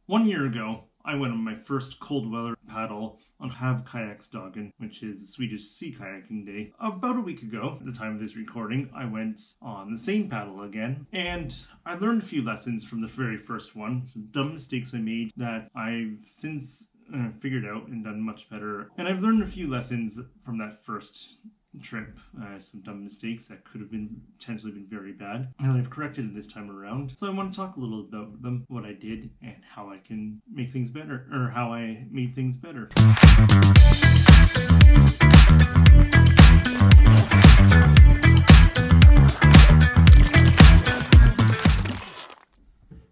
1 year ago, I went on my first cold weather paddle on Kayaksdagen, which is Swedish Sea Kayaking Day. About a week ago, at the time of this recording, I went on the same paddle again, and I learned a few lessons from the very first one, some dumb mistakes I made that I've since figured out and done much better. And I've learned a few lessons from that first trip, some dumb mistakes that could have been potentially been very bad, and I've corrected it this time around. So I want to talk a little about them, what I did, and how I can make things better, or how I made things better.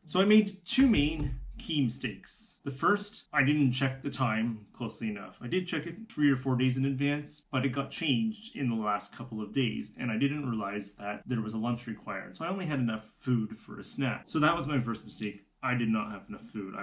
So I made two main key mistakes. The first, I didn't check the time closely enough. I did check it 3 or 4 days in advance, but it got changed in the last couple of days, and I didn't realize that there was a lunch required. So I only had enough food for a snack. So that was my first mistake. I did not have enough food.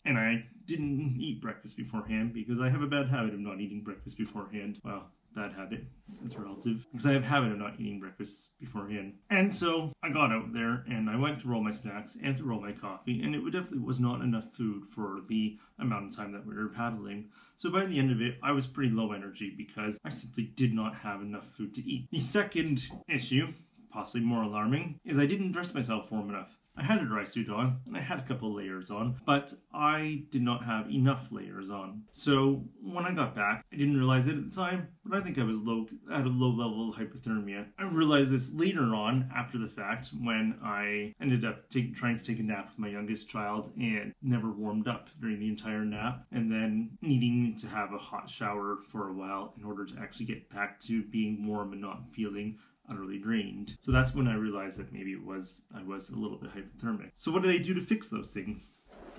And I didn't eat breakfast beforehand because I have a bad habit of not eating breakfast beforehand. Well, bad habit, it's relative, because I have a habit of not eating breakfast beforehand. And so I got out there and I went to roll my snacks and to roll my coffee, and it definitely was not enough food for the amount of time that we were paddling. So by the end of it, I was pretty low energy because I simply did not have enough food to eat. The second issue, possibly more alarming, is I didn't dress myself warm enough. I had a dry suit on, and I had a couple layers on, but I did not have enough layers on. So when I got back, I didn't realize it at the time, but I think I was at a low level of hypothermia. I realized this later on, after the fact, when I ended up trying to take a nap with my youngest child and never warmed up during the entire nap, and then needing to have a hot shower for a while in order to actually get back to being warm and not feeling utterly drained. So that's when I realized that maybe I was a little bit hypothermic. So what did I do to fix those things?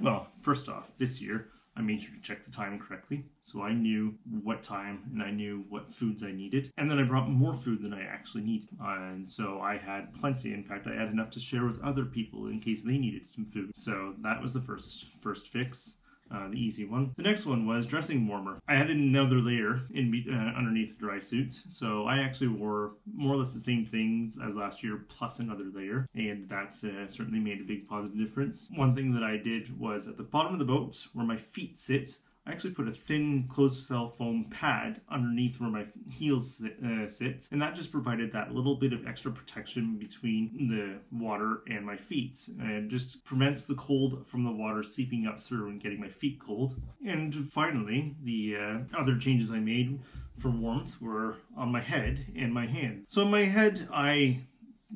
Well, first off, this year I made sure to check the time correctly, so I knew what time and I knew what foods I needed. And then I brought more food than I actually needed, and so I had plenty. In fact, I had enough to share with other people in case they needed some food. So that was the first fix. The easy one. The next one was dressing warmer. I had another layer underneath the dry suit, so I actually wore more or less the same things as last year plus another layer, and that certainly made a big positive difference. One thing that I did was at the bottom of the boat where my feet sit, I actually put a thin closed-cell foam pad underneath where my heels sit, and that just provided that little bit of extra protection between the water and my feet, and just prevents the cold from the water seeping up through and getting my feet cold. And finally, the other changes I made for warmth were on my head and my hands. So on my head, I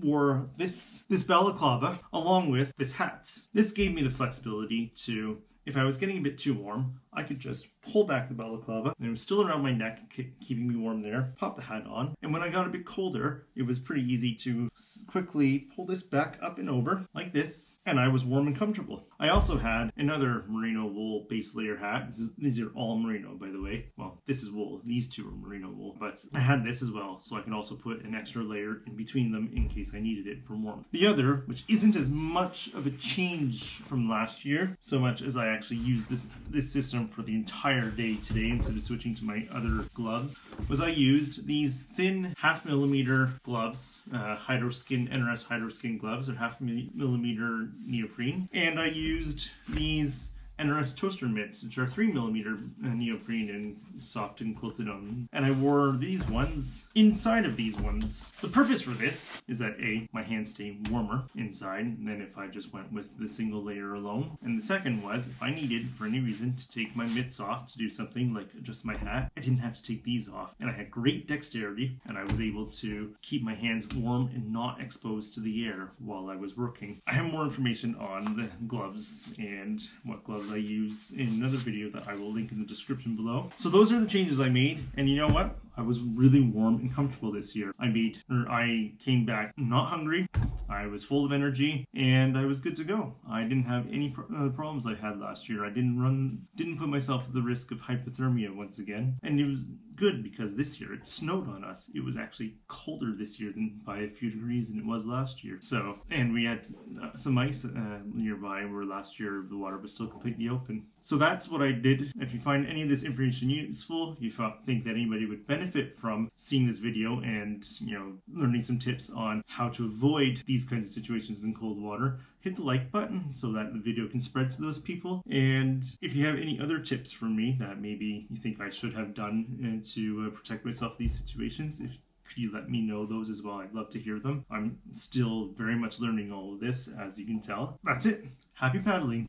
wore this balaclava along with this hat. This gave me the flexibility to, if I was getting a bit too warm, I could just pull back the balaclava, and it was still around my neck, keeping me warm there, pop the hat on, and when I got a bit colder, it was pretty easy to quickly pull this back up and over, like this, and I was warm and comfortable. I also had another merino wool base layer hat. These are all merino, by the way. Well, this is wool. These two are merino wool, but I had this as well, so I can also put an extra layer in between them in case I needed it for warmth. The other, which isn't as much of a change from last year, so much as I actually used this system for the entire day today instead of switching to my other gloves, was I used these thin 0.5 millimeter gloves, NRS Hydroskin gloves, or 0.5 millimeter neoprene, and I used these NRS toaster mitts, which are 3 millimeter neoprene and soft and quilted on. And I wore these ones inside of these ones. The purpose for this is that A, my hands stay warmer inside than if I just went with the single layer alone. And the second was, if I needed, for any reason, to take my mitts off to do something like adjust my hat, I didn't have to take these off. And I had great dexterity, and I was able to keep my hands warm and not exposed to the air while I was working. I have more information on the gloves and what gloves I use in another video that I will link in the description below. So those are the changes I made, and you know what? I was really warm and comfortable this year. I came back not hungry, I was full of energy, and I was good to go. I didn't have any problems I had last year. I didn't put myself at the risk of hypothermia once again, and it was good because this year it snowed on us. It was actually colder this year than by a few degrees than it was last year. So, and we had some ice nearby where last year the water was still completely open. So that's what I did. If you find any of this information useful, you think that anybody would benefit from seeing this video and, learning some tips on how to avoid these kinds of situations in cold water, hit hit the like button so that the video can spread to those people. And if you have any other tips for me that maybe you think I should have done to protect myself in these situations, could you let me know those as well? I'd love to hear them. I'm still very much learning all of this, as you can tell. That's it. Happy paddling.